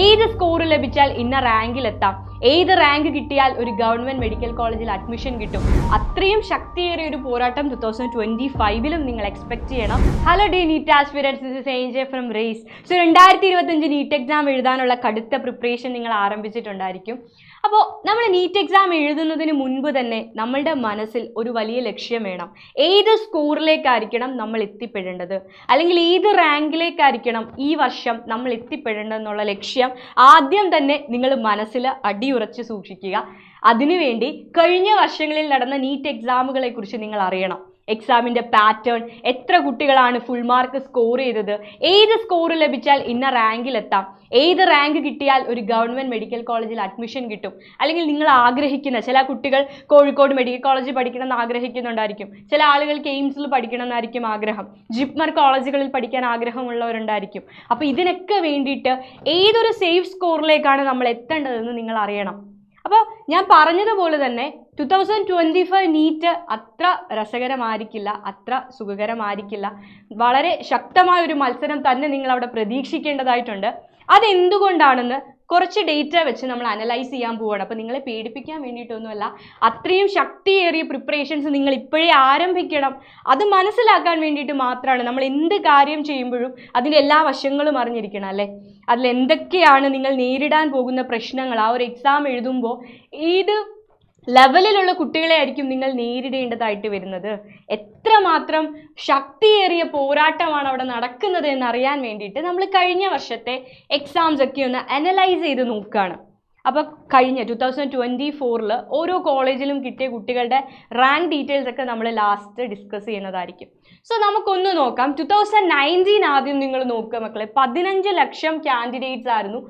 ഏത് സ്കോർ ലഭിച്ചാൽ ഇന്ന റാങ്കിലെത്താം, ഏത് റാങ്ക് കിട്ടിയാൽ ഒരു ഗവൺമെന്റ് മെഡിക്കൽ കോളേജിൽ അഡ്മിഷൻ കിട്ടും. അത്രയും ശക്തിയേറിയ ഒരു പോരാട്ടം 2025 നിങ്ങൾ എക്സ്പെക്ട് ചെയ്യണം. Hello there NEET aspirants, this is AJ from Race. So 2025 NEET exam എഴുതാനുള്ള കടുത്ത പ്രിപ്പറേഷൻ നിങ്ങൾ ആരംഭിച്ചിട്ടുണ്ടായിരിക്കും. അപ്പോൾ നമ്മൾ നീറ്റ് എക്സാം എഴുതുന്നതിന് മുൻപ് തന്നെ നമ്മളുടെ മനസ്സിൽ ഒരു വലിയ ലക്ഷ്യം വേണം. ഏത് സ്കോറിലേക്കായിരിക്കണം നമ്മൾ എത്തിപ്പെടേണ്ടത്, അല്ലെങ്കിൽ ഏത് റാങ്കിലേക്കായിരിക്കണം ഈ വർഷം നമ്മൾ എത്തിപ്പെടേണ്ടതെന്നുള്ള ലക്ഷ്യം ആദ്യം തന്നെ നിങ്ങൾ മനസ്സിൽ അടിയുറച്ച് സൂക്ഷിക്കുക. അതിനുവേണ്ടി കഴിഞ്ഞ വർഷങ്ങളിൽ നടന്ന നീറ്റ് എക്സാമുകളെ കുറിച്ച് നിങ്ങൾ അറിയണം. എക്സാമിൻ്റെ പാറ്റേൺ, എത്ര കുട്ടികളാണ് ഫുൾ മാർക്ക് സ്കോർ ചെയ്തത്, ഏത് സ്കോർ ലഭിച്ചാൽ ഇന്ന റാങ്കിലെത്താം, ഏത് റാങ്ക് കിട്ടിയാൽ ഒരു ഗവൺമെൻറ് മെഡിക്കൽ കോളേജിൽ അഡ്മിഷൻ കിട്ടും, അല്ലെങ്കിൽ നിങ്ങൾ ആഗ്രഹിക്കുന്ന ചില കുട്ടികൾ കോഴിക്കോട് മെഡിക്കൽ കോളേജിൽ പഠിക്കണം എന്ന് ആഗ്രഹിക്കുന്നുണ്ടായിരിക്കും, ചില ആളുകൾക്ക് എയിംസിൽ പഠിക്കണം എന്നായിരിക്കും ആഗ്രഹം, ജിപ്മർ കോളേജുകളിൽ പഠിക്കാൻ ആഗ്രഹമുള്ളവരുണ്ടായിരിക്കും. അപ്പോൾ ഇതിനൊക്കെ വേണ്ടിയിട്ട് ഏതൊരു സേഫ് സ്കോറിലേക്കാണ് നമ്മൾ എത്തേണ്ടതെന്ന് നിങ്ങൾ അറിയണം. അപ്പോൾ ഞാൻ പറഞ്ഞതുപോലെ തന്നെ 2025 നീറ്റ് അത്ര രസകരമായിരിക്കില്ല, അത്ര സുഖകരമായിരിക്കില്ല. വളരെ ശക്തമായ ഒരു മത്സരം തന്നെ നിങ്ങൾ അവിടെ പ്രതീക്ഷിക്കേണ്ടതായിട്ടുണ്ട്. അതെന്തുകൊണ്ടാണെന്ന് കുറച്ച് ഡേറ്റ വെച്ച് നമ്മൾ അനലൈസ് ചെയ്യാൻ പോവുകയാണ്. അപ്പോൾ നിങ്ങളെ പേടിപ്പിക്കാൻ വേണ്ടിയിട്ടൊന്നുമല്ല, അത്രയും ശക്തിയേറിയ പ്രിപ്പറേഷൻസ് നിങ്ങൾ ഇപ്പോഴേ ആരംഭിക്കണം. അത് മനസ്സിലാക്കാൻ വേണ്ടിയിട്ട് മാത്രമാണ്. നമ്മൾ എന്ത് കാര്യം ചെയ്യുമ്പോഴും അതിൻ്റെ എല്ലാ വശങ്ങളും അറിഞ്ഞിരിക്കണം അല്ലേ. അതിൽ എന്തൊക്കെയാണ് നിങ്ങൾ നേരിടാൻ പോകുന്ന പ്രശ്നങ്ങൾ, ആ ഒരു എക്സാം എഴുതുമ്പോൾ ഏത് ലെവലിലുള്ള കുട്ടികളെ ആയിരിക്കും നിങ്ങൾ നേരിടേണ്ടതായിട്ട് വരുന്നത്, എത്രമാത്രം ശക്തിയേറിയ പോരാട്ടമാണ് അവിടെ നടക്കുന്നത് എന്നറിയാൻ വേണ്ടിയിട്ട് നമ്മൾ കഴിഞ്ഞ വർഷത്തെ എക്സാംസ് ഒക്കെ ഒന്ന് അനലൈസ് ചെയ്ത് നോക്കുകയാണ്. അപ്പോൾ കഴിഞ്ഞ 2024 ഓരോ കോളേജിലും കിട്ടിയ കുട്ടികളുടെ റാങ്ക് ഡീറ്റെയിൽസ് ഒക്കെ നമ്മൾ ലാസ്റ്റ് ഡിസ്കസ് ചെയ്യുന്നതായിരിക്കും. സോ നമുക്കൊന്ന് നോക്കാം. 2019 ആദ്യം നിങ്ങൾ നോക്കുക മക്കളെ. 15 ലക്ഷം കാൻഡിഡേറ്റ്സ് ആയിരുന്നു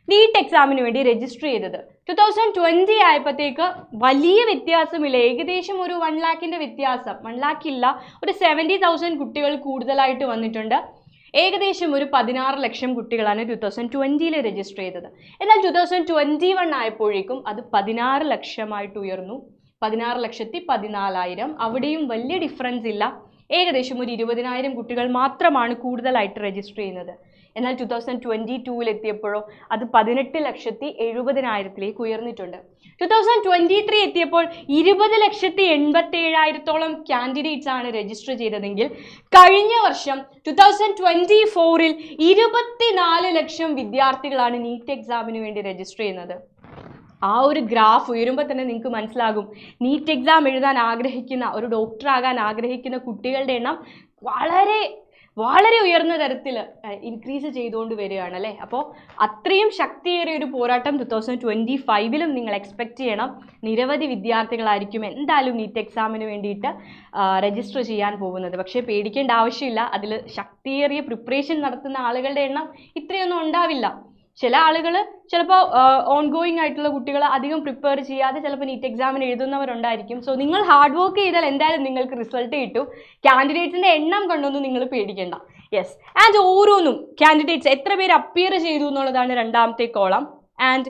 നീറ്റ് എക്സാമിന് വേണ്ടി രജിസ്റ്റർ ചെയ്തത്. 2020 ആയപ്പോഴത്തേക്ക് വലിയ വ്യത്യാസമില്ല, ഏകദേശം ഒരു 1 ലാഖിൻ്റെ വ്യത്യാസം, 1 ലാഖ് ഇല്ല, ഒരു 70,000 കുട്ടികൾ കൂടുതലായിട്ട് വന്നിട്ടുണ്ട്. ഏകദേശം ഒരു 16 ലക്ഷം കുട്ടികളാണ് 2020 രജിസ്റ്റർ ചെയ്തത്. എന്നാൽ 2021 ആയപ്പോഴേക്കും അത് 16 ലക്ഷമായിട്ട് ഉയർന്നു, 16,14,000. അവിടെയും വലിയ ഡിഫറൻസ് ഇല്ല, ഏകദേശം ഒരു 20,000 കുട്ടികൾ മാത്രമാണ് കൂടുതലായിട്ട് രജിസ്റ്റർ ചെയ്യുന്നത്. എന്നാൽ 2022 എത്തിയപ്പോഴോ അത് 18,70,000 ഉയർന്നിട്ടുണ്ട്. 2023 എത്തിയപ്പോൾ 20,87,000 കാൻഡിഡേറ്റ്സ് ആണ് രജിസ്റ്റർ ചെയ്തതെങ്കിൽ കഴിഞ്ഞ വർഷം 2024 24 ലക്ഷം വിദ്യാർത്ഥികളാണ് നീറ്റ് എക്സാമിന് വേണ്ടി രജിസ്റ്റർ ചെയ്യുന്നത്. ആ ഒരു ഗ്രാഫ് ഉയരുമ്പോൾ തന്നെ നിങ്ങൾക്ക് മനസ്സിലാകും, നീറ്റ് എക്സാം എഴുതാൻ ആഗ്രഹിക്കുന്ന, ഒരു ഡോക്ടറാകാൻ ആഗ്രഹിക്കുന്ന കുട്ടികളുടെ എണ്ണം വളരെ ഉയർന്ന തരത്തിൽ ഇൻക്രീസ് ചെയ്തുകൊണ്ട് വരികയാണ് അല്ലേ. അപ്പോൾ അത്രയും ശക്തിയേറിയ ഒരു പോരാട്ടം 2025 നിങ്ങൾ എക്സ്പെക്റ്റ് ചെയ്യണം. നിരവധി വിദ്യാർത്ഥികളായിരിക്കും എന്തായാലും നീറ്റ് എക്സാമിന് വേണ്ടിയിട്ട് രജിസ്റ്റർ ചെയ്യാൻ പോകുന്നത്. പക്ഷേ പേടിക്കേണ്ട ആവശ്യമില്ല, അതിൽ ശക്തിയേറിയ പ്രിപ്പറേഷൻ നടത്തുന്ന ആളുകളുടെ എണ്ണം ഇത്രയൊന്നും ഉണ്ടാവില്ല. ചില ആളുകൾ ചിലപ്പോൾ ഓൺഗോയിങ് ആയിട്ടുള്ള കുട്ടികൾ അധികം പ്രിപ്പയർ ചെയ്യാതെ ചിലപ്പോൾ നീറ്റ് എക്സാമിന് എഴുതുന്നവരുണ്ടായിരിക്കും. സോ നിങ്ങൾ ഹാർഡ് വർക്ക് ചെയ്താൽ എന്തായാലും നിങ്ങൾക്ക് റിസൾട്ട് കിട്ടും. കാൻഡിഡേറ്റ്സിൻ്റെ എണ്ണം കണ്ടൊന്നും നിങ്ങൾ പേടിക്കേണ്ട. യെസ്, ആൻഡ് ഓരോന്നും കാൻഡിഡേറ്റ്സ് എത്ര പേര് അപ്പിയർ ചെയ്തു എന്നുള്ളതാണ് രണ്ടാമത്തെ കോളം. ആൻഡ്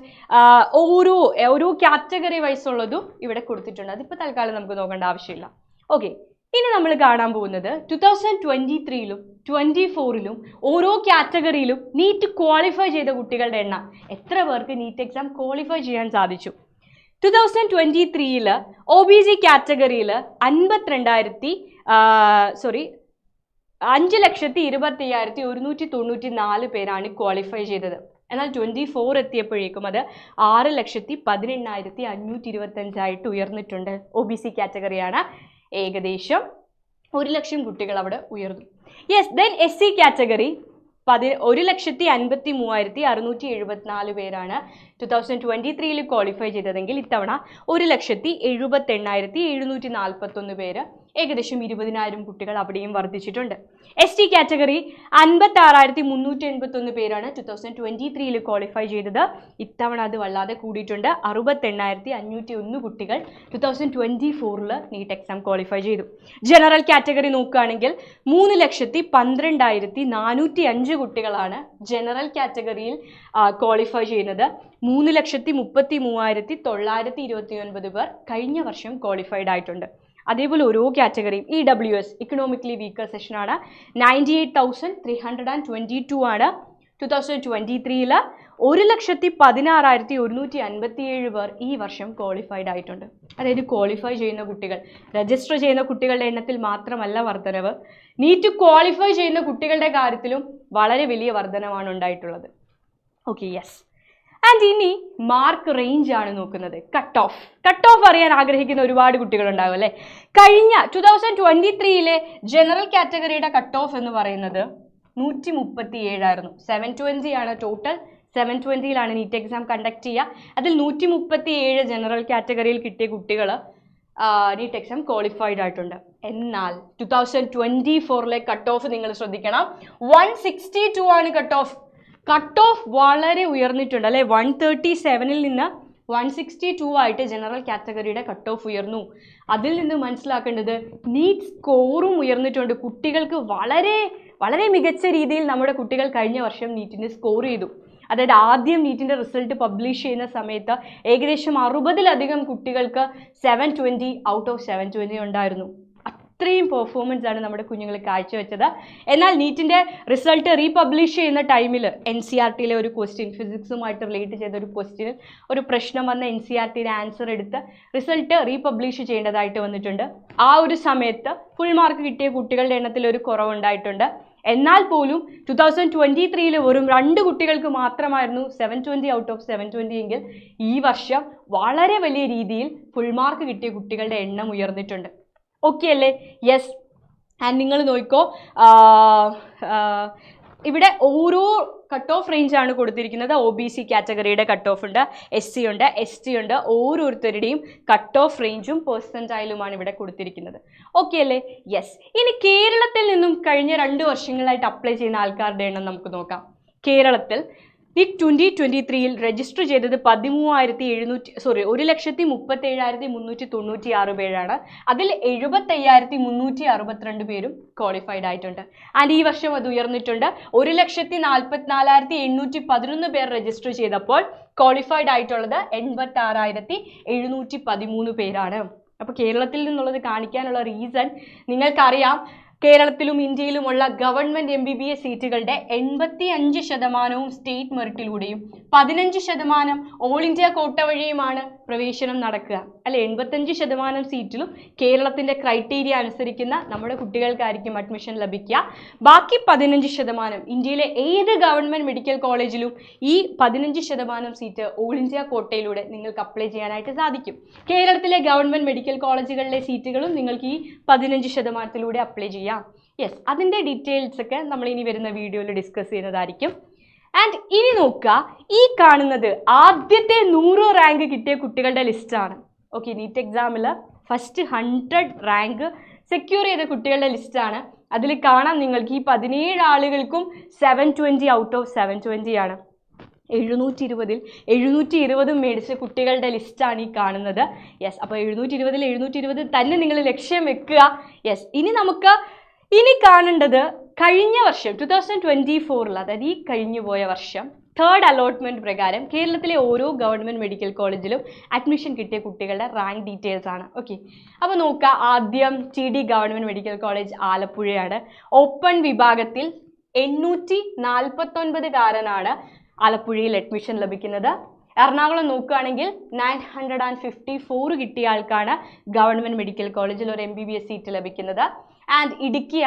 ഓരോ കാറ്റഗറി വൈസ് ഉള്ളതും ഇവിടെ കൊടുത്തിട്ടുണ്ട്. അതിപ്പോൾ തൽക്കാലം നമുക്ക് നോക്കേണ്ട ആവശ്യമില്ല. ഓക്കെ, ഇനി നമ്മൾ കാണാൻ പോകുന്നത് 2023 24 ഓരോ കാറ്റഗറിയിലും നീറ്റ് ക്വാളിഫൈ ചെയ്ത കുട്ടികളുടെ എണ്ണം, എത്ര പേർക്ക് നീറ്റ് എക്സാം ക്വാളിഫൈ ചെയ്യാൻ സാധിച്ചു. 2023 OBC കാറ്റഗറിയിൽ 5,25,194 പേരാണ് ക്വാളിഫൈ ചെയ്തത്. എന്നാൽ 24 എത്തിയപ്പോഴേക്കും അത് 6,18,525 ഉയർന്നിട്ടുണ്ട്. OBC കാറ്റഗറിയാണ്. ഏകദേശം 1 ലക്ഷം കുട്ടികൾ അവിടെ ഉയർന്നു. യെസ്, ദെൻ SC കാറ്റഗറി 1,53,674 പേരാണ് 2023 ക്വാളിഫൈ ചെയ്തതെങ്കിൽ ഇത്തവണ 1,78,741 പേര്, ഏകദേശം 20,000 കുട്ടികൾ അവിടെയും വർദ്ധിച്ചിട്ടുണ്ട്. ST കാറ്റഗറി 56,381 പേരാണ് 2023 ക്വാളിഫൈ ചെയ്തത്. ഇത്തവണ അത് വല്ലാതെ കൂടിയിട്ടുണ്ട്. 68,501 കുട്ടികൾ 2024 നീറ്റ് എക്സാം ക്വാളിഫൈ ചെയ്തു. ജനറൽ കാറ്റഗറി നോക്കുകയാണെങ്കിൽ 3,12,405 കുട്ടികളാണ് ജനറൽ കാറ്റഗറിയിൽ ക്വാളിഫൈ ചെയ്യുന്നത്. 3,33,929 പേർ കഴിഞ്ഞ വർഷം ക്വാളിഫൈഡ് ആയിട്ടുണ്ട്. അതേപോലെ ഓരോ കാറ്റഗറിയും EWS ഇക്കണോമിക്കലി വീക്കർ സെഷനാണ് 98,322 ആണ് 2023. 1,16,157 പേർ ഈ വർഷം ക്വാളിഫൈഡ് ആയിട്ടുണ്ട്. അതായത് ക്വാളിഫൈ ചെയ്യുന്ന കുട്ടികൾ, രജിസ്റ്റർ ചെയ്യുന്ന കുട്ടികളുടെ എണ്ണത്തിൽ മാത്രമല്ല വർധനവ്, നീറ്റ് ക്വാളിഫൈ ചെയ്യുന്ന കുട്ടികളുടെ കാര്യത്തിലും വളരെ വലിയ വർധനമാണ് ഉണ്ടായിട്ടുള്ളത്. Okay, yes. ആൻഡ് ഇനി മാർക്ക് റേഞ്ച് ആണ് നോക്കുന്നത്. കട്ട് ഓഫ് അറിയാൻ ആഗ്രഹിക്കുന്ന ഒരുപാട് കുട്ടികളുണ്ടാകും അല്ലേ? കഴിഞ്ഞ 2023 ജനറൽ കാറ്റഗറിയുടെ കട്ട് ഓഫ് എന്ന് പറയുന്നത് 137 ആയിരുന്നു. 720 ആണ് ടോട്ടൽ. 720 നീറ്റ് എക്സാം കണ്ടക്ട് ചെയ്യുക. അതിൽ 137 ജനറൽ കാറ്റഗറിയിൽ കിട്ടിയ കുട്ടികൾ നീറ്റ് എക്സാം ക്വാളിഫൈഡ് ആയിട്ടുണ്ട്. എന്നാൽ 2024 കട്ട് ഓഫ് നിങ്ങൾ ശ്രദ്ധിക്കണം, 162 ആണ് കട്ട് ഓഫ്. കട്ട് ഓഫ് വളരെ ഉയർന്നിട്ടുണ്ട് അല്ലെ? 137 നിന്ന് 162 ആയിട്ട് ജനറൽ കാറ്റഗറിയുടെ കട്ട് ഓഫ് ഉയർന്നു. അതിൽ നിന്ന് മനസ്സിലാക്കേണ്ടത് നീറ്റ് സ്കോറും ഉയർന്നിട്ടുണ്ട്. കുട്ടികൾക്ക് വളരെ വളരെ മികച്ച രീതിയിൽ നമ്മുടെ കുട്ടികൾ കഴിഞ്ഞ വർഷം നീറ്റിന് സ്കോർ ചെയ്തു. അതായത് ആദ്യം നീറ്റിൻ്റെ റിസൾട്ട് പബ്ലിഷ് ചെയ്യുന്ന സമയത്ത് ഏകദേശം 60-ലധികം കുട്ടികൾക്ക് 720 ഔട്ട് ഓഫ് 720 ഉണ്ടായിരുന്നു. അത്രയും പെർഫോമൻസ് ആണ് നമ്മുടെ കുഞ്ഞുങ്ങൾ കാഴ്ചവെച്ചത്. എന്നാൽ നീറ്റിൻ്റെ റിസൾട്ട് റീപബ്ലിഷ് ചെയ്യുന്ന ടൈമിൽ NCERTയിലെ ഒരു ക്വസ്റ്റ്യൻ, ഫിസിക്സുമായിട്ട് റിലേറ്റ് ചെയ്ത ഒരു ക്വസ്റ്റ്യനിൽ ഒരു പ്രശ്നം വന്ന NCERTയുടെ ആൻസർ എടുത്ത് റിസൾട്ട് റീപബ്ലിഷ് ചെയ്യേണ്ടതായിട്ട് വന്നിട്ടുണ്ട്. ആ ഒരു സമയത്ത് ഫുൾ മാർക്ക് കിട്ടിയ കുട്ടികളുടെ എണ്ണത്തിൽ ഒരു കുറവുണ്ടായിട്ടുണ്ട്. എന്നാൽ പോലും 2023 വെറും 2 കുട്ടികൾക്ക് മാത്രമായിരുന്നു 720 ഔട്ട് ഓഫ് 720 എങ്കിൽ ഈ വർഷം വളരെ വലിയ രീതിയിൽ ഫുൾ മാർക്ക് കിട്ടിയ കുട്ടികളുടെ എണ്ണം ഉയർന്നിട്ടുണ്ട്. ഓക്കെ അല്ലേ? യെസ്. ആൻഡ് നിങ്ങൾ നോക്കിക്കോ, ഇവിടെ ഓരോ കട്ട് ഓഫ് റേഞ്ച് ആണ് കൊടുത്തിരിക്കുന്നത്. OBC കാറ്റഗറിയുടെ കട്ട് ഓഫ് ഉണ്ട്, SC ഉണ്ട്, ST ഉണ്ട്. ഓരോരുത്തരുടെയും കട്ട് ഓഫ് റേഞ്ചും പെർസെൻറ്റൈലുമാണ് ഇവിടെ കൊടുത്തിരിക്കുന്നത്. ഓക്കെ അല്ലേ? യെസ്. ഇനി കേരളത്തിൽ നിന്നും കഴിഞ്ഞ 2 വർഷങ്ങളായിട്ട് അപ്ലൈ ചെയ്യുന്ന ആൾക്കാരുടെ എണ്ണം നമുക്ക് നോക്കാം. കേരളത്തിൽ ഈ 2023 രജിസ്റ്റർ ചെയ്തത് 1,37,396 പേരാണ്. അതിൽ 75,362 പേരും ക്വാളിഫൈഡ് ആയിട്ടുണ്ട്. ആൻഡ് ഈ വർഷം അത് ഉയർന്നിട്ടുണ്ട്. 1,44,811 പേർ രജിസ്റ്റർ ചെയ്തപ്പോൾ ക്വാളിഫൈഡ് ആയിട്ടുള്ളത് 86,713 പേരാണ്. അപ്പോൾ കേരളത്തിൽ നിന്നുള്ളത് കാണിക്കാനുള്ള റീസൺ നിങ്ങൾക്കറിയാം. കേരളത്തിലും ഇന്ത്യയിലുമുള്ള ഗവൺമെൻറ് MBBS സീറ്റുകളുടെ 85% സ്റ്റേറ്റ് മെറിറ്റിലൂടെയും 15% ഓൾ ഇന്ത്യ കോട്ട വഴിയുമാണ് പ്രവേശനം നടക്കുക അല്ലെ? 85% സീറ്റിലും കേരളത്തിൻ്റെ ക്രൈറ്റീരിയ അനുസരിക്കുന്ന നമ്മുടെ കുട്ടികൾക്കായിരിക്കും അഡ്മിഷൻ ലഭിക്കുക. ബാക്കി 15% ഇന്ത്യയിലെ ഏത് ഗവൺമെൻറ് മെഡിക്കൽ കോളേജിലും ഈ 15% സീറ്റ് ഓൾ ഇന്ത്യ കോട്ടയിലൂടെ നിങ്ങൾക്ക് അപ്ലൈ ചെയ്യാനായിട്ട് സാധിക്കും. കേരളത്തിലെ ഗവൺമെൻറ് മെഡിക്കൽ കോളേജുകളിലെ സീറ്റുകളും നിങ്ങൾക്ക് ഈ 15%-ലൂടെ അപ്ലൈ ചെയ്യാം. യെസ്, അതിൻ്റെ ഡീറ്റെയിൽസ് ഒക്കെ നമ്മൾ ഇനി വരുന്ന വീഡിയോയിൽ ഡിസ്കസ് ചെയ്യുന്നതായിരിക്കും. ആൻഡ് ഇനി നോക്കുക, ഈ കാണുന്നത് ആദ്യത്തെ 100 റാങ്ക് കിട്ടിയ കുട്ടികളുടെ ലിസ്റ്റാണ്. ഓക്കെ, നീറ്റ് എക്സാമിൽ ഫസ്റ്റ് 100 റാങ്ക് സെക്യൂർ ചെയ്ത കുട്ടികളുടെ ലിസ്റ്റാണ്. അതിൽ കാണാം നിങ്ങൾക്ക് ഈ 17 ആളുകൾക്കും 720 ഔട്ട് ഓഫ് 720 ആണ്. 720 മേടിച്ച കുട്ടികളുടെ ലിസ്റ്റാണ് ഈ കാണുന്നത്. യെസ്, അപ്പോൾ 720 തന്നെ നിങ്ങൾ ലക്ഷ്യം വെക്കുക. യെസ്, ഇനി കാണേണ്ടത് കഴിഞ്ഞ വർഷം 2024, അതായത് ഈ കഴിഞ്ഞു പോയ വർഷം 3rd അലോട്ട്മെൻറ്റ് പ്രകാരം കേരളത്തിലെ ഓരോ ഗവൺമെൻറ് മെഡിക്കൽ കോളേജിലും അഡ്മിഷൻ കിട്ടിയ കുട്ടികളുടെ റാങ്ക് ഡീറ്റെയിൽസ് ആണ്. ഓക്കെ, അപ്പോൾ നോക്കുക. ആദ്യം TD ഗവൺമെൻറ് മെഡിക്കൽ കോളേജ് ആലപ്പുഴയാണ്. ഓപ്പൺ വിഭാഗത്തിൽ 849കാരനാണ് ആലപ്പുഴയിൽ അഡ്മിഷൻ ലഭിക്കുന്നത്. എറണാകുളം നോക്കുകയാണെങ്കിൽ 954 കിട്ടിയ ആൾക്കാണ് ഗവൺമെൻറ് മെഡിക്കൽ കോളേജിൽ ഒരു MBBS സീറ്റ് ലഭിക്കുന്നത്. ആൻഡ് ഇടുക്കി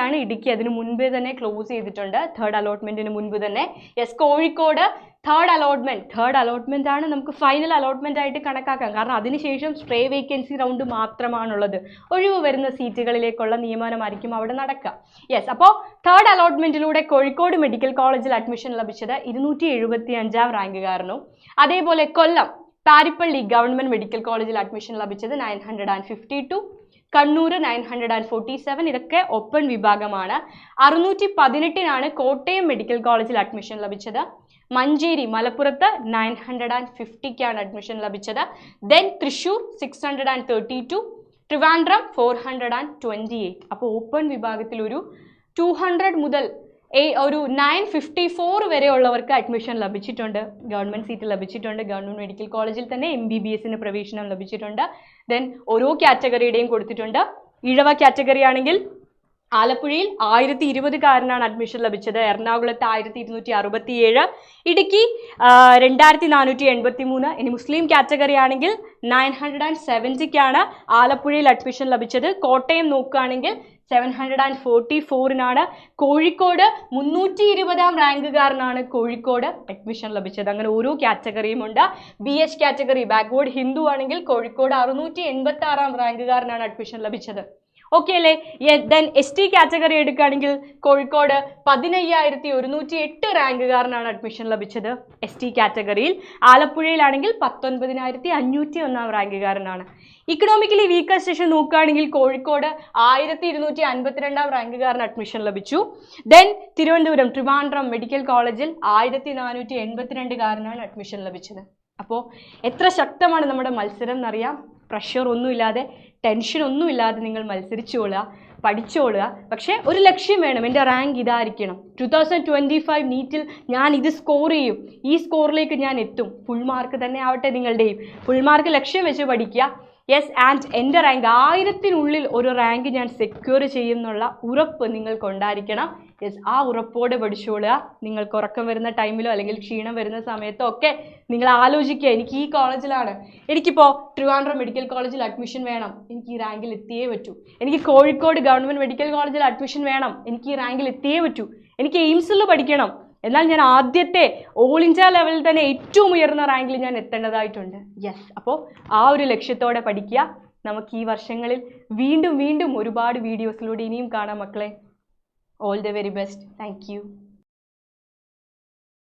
അതിന് മുൻപേ തന്നെ ക്ലോസ് ചെയ്തിട്ടുണ്ട്, 3rd അലോട്ട്മെൻറ്റിന് മുൻപ് തന്നെ. യെസ്, കോഴിക്കോട് 3rd അലോട്ട്മെൻറ്റ് ആണ് നമുക്ക് ഫൈനൽ അലോട്ട്മെൻ്റ് ആയിട്ട് കണക്കാക്കാം. കാരണം അതിനുശേഷം സ്ട്രേ വേക്കൻസി റൗണ്ട് മാത്രമാണുള്ളത്. ഒഴിവ് വരുന്ന സീറ്റുകളിലേക്കുള്ള നിയമനമായിരിക്കും അവിടെ നടക്കുക. യെസ്, അപ്പോൾ 3rd അലോട്ട്മെൻറ്റിലൂടെ കോഴിക്കോട് മെഡിക്കൽ കോളേജിൽ അഡ്മിഷൻ ലഭിച്ചത് 275 റാങ്കുകാരനും. അതേപോലെ കൊല്ലം പാരിപ്പള്ളി ഗവൺമെൻറ് മെഡിക്കൽ കോളേജിൽ അഡ്മിഷൻ ലഭിച്ചത് 952, കണ്ണൂർ 947. ഇതൊക്കെ ഓപ്പൺ വിഭാഗമാണ്. 618 കോട്ടയം മെഡിക്കൽ കോളേജിൽ അഡ്മിഷൻ ലഭിച്ചത്. മഞ്ചേരി മലപ്പുറത്ത് 950 അഡ്മിഷൻ ലഭിച്ചത്. ദെൻ തൃശ്ശൂർ 632, ട്രിവാൻഡ്രം 428. അപ്പോൾ ഓപ്പൺ വിഭാഗത്തിൽ ഒരു 200 മുതൽ ഒരു 954 വരെയുള്ളവർക്ക് അഡ്മിഷൻ ലഭിച്ചിട്ടുണ്ട്, ഗവൺമെൻറ് സീറ്റ് ലഭിച്ചിട്ടുണ്ട്. ഗവൺമെൻറ് മെഡിക്കൽ കോളേജിൽ തന്നെ MBBSന് പ്രവേശനം ലഭിച്ചിട്ടുണ്ട്. ദെൻ ഓരോ കാറ്റഗറിയുടെയും കൊടുത്തിട്ടുണ്ട്. ഈഴവ കാറ്റഗറി ആണെങ്കിൽ ആലപ്പുഴയിൽ 1020കാരനാണ് അഡ്മിഷൻ ലഭിച്ചത്. എറണാകുളത്ത് 1267, ഇടുക്കി 2483. ഇനി മുസ്ലിം കാറ്റഗറി ആണെങ്കിൽ 970ക്കാണ് ആലപ്പുഴയിൽ അഡ്മിഷൻ ലഭിച്ചത്. കോട്ടയം നോക്കുകയാണെങ്കിൽ 744-നാണ്. കോഴിക്കോട് 320 റാങ്കുകാരനാണ് കോഴിക്കോട് അഡ്മിഷൻ ലഭിച്ചത്. അങ്ങനെ ഓരോ കാറ്റഗറിയും ഉണ്ട്. BH കാറ്റഗറി ബാക്ക്വേർഡ് ഹിന്ദു ആണെങ്കിൽ കോഴിക്കോട് 686 റാങ്കുകാരനാണ് അഡ്മിഷൻ ലഭിച്ചത്. ഓക്കെ അല്ലേ? ദെൻ ST കാറ്റഗറി എടുക്കുകയാണെങ്കിൽ കോഴിക്കോട് 15108 റാങ്കുകാരനാണ് അഡ്മിഷൻ ലഭിച്ചത് ST കാറ്റഗറിയിൽ. ആലപ്പുഴയിലാണെങ്കിൽ 19501 റാങ്കുകാരനാണ്. ഇക്കണോമിക്കലി വീക്കർ സെഷൻ നോക്കുകയാണെങ്കിൽ കോഴിക്കോട് 1252 റാങ്കുകാരന് അഡ്മിഷൻ ലഭിച്ചു. ദെൻ തിരുവനന്തപുരം ട്രിവാൻഡ്രം മെഡിക്കൽ കോളേജിൽ 1482കാരനാണ് അഡ്മിഷൻ ലഭിച്ചത്. അപ്പോൾ എത്ര ശക്തമാണ് നമ്മുടെ മത്സരം എന്നറിയാം. പ്രഷർ ഒന്നുമില്ലാതെ, ടെൻഷൻ ഒന്നുമില്ലാതെ നിങ്ങൾ മത്സരിച്ചോളുക, പഠിച്ചോളുക. പക്ഷേ ഒരു ലക്ഷ്യം വേണം, എൻ്റെ റാങ്ക് ഇതായിരിക്കണം. 2025 നീറ്റിൽ ഞാൻ ഇത് സ്കോർ ചെയ്യും, ഈ സ്കോറിലേക്ക് ഞാൻ എത്തും. ഫുൾ മാർക്ക് തന്നെ ആവട്ടെ നിങ്ങളുടെയും. ഫുൾ മാർക്ക് ലക്ഷ്യം വെച്ച് പഠിക്കുക. യെസ്, ആൻഡ് എൻ്റെ റാങ്ക് 1000-നുള്ളിൽ ഒരു റാങ്ക് ഞാൻ സെക്യൂർ ചെയ്യുമെന്നുള്ള ഉറപ്പ് നിങ്ങൾക്കുണ്ടായിരിക്കണം. യെസ്, ആ ഉറപ്പോടെ പഠിച്ചോളുക. നിങ്ങൾക്ക് ഉറക്കം വരുന്ന ടൈമിലോ അല്ലെങ്കിൽ ക്ഷീണം വരുന്ന സമയത്തോ ഒക്കെ നിങ്ങൾ ആലോചിക്കുക, എനിക്ക് ഈ കോളേജിലാണ്, എനിക്കിപ്പോൾ ട്രിവാൻഡ്രം മെഡിക്കൽ കോളേജിൽ അഡ്മിഷൻ വേണം, എനിക്ക് ഈ റാങ്കിൽ എത്തിയേ പറ്റൂ. എനിക്ക് കോഴിക്കോട് ഗവൺമെൻറ് മെഡിക്കൽ കോളേജിൽ അഡ്മിഷൻ വേണം, എനിക്ക് ഈ റാങ്കിൽ എത്തിയേ പറ്റൂ. എനിക്ക് എയിംസിൽ പഠിക്കണം, എന്നാൽ ഞാൻ ആദ്യത്തെ ഓൾ ഇന്ത്യ ലെവലിൽ തന്നെ ഏറ്റവും ഉയർന്ന റാങ്കിൽ ഞാൻ എത്തേണ്ടതായിട്ടുണ്ട്. യെസ്, അപ്പോൾ ആ ഒരു ലക്ഷ്യത്തോടെ പഠിക്കുക. നമുക്ക് ഈ വർഷങ്ങളിൽ വീണ്ടും ഒരുപാട് വീഡിയോസിലൂടെ ഇനിയും കാണാം മക്കളെ. All the very best. Thank you.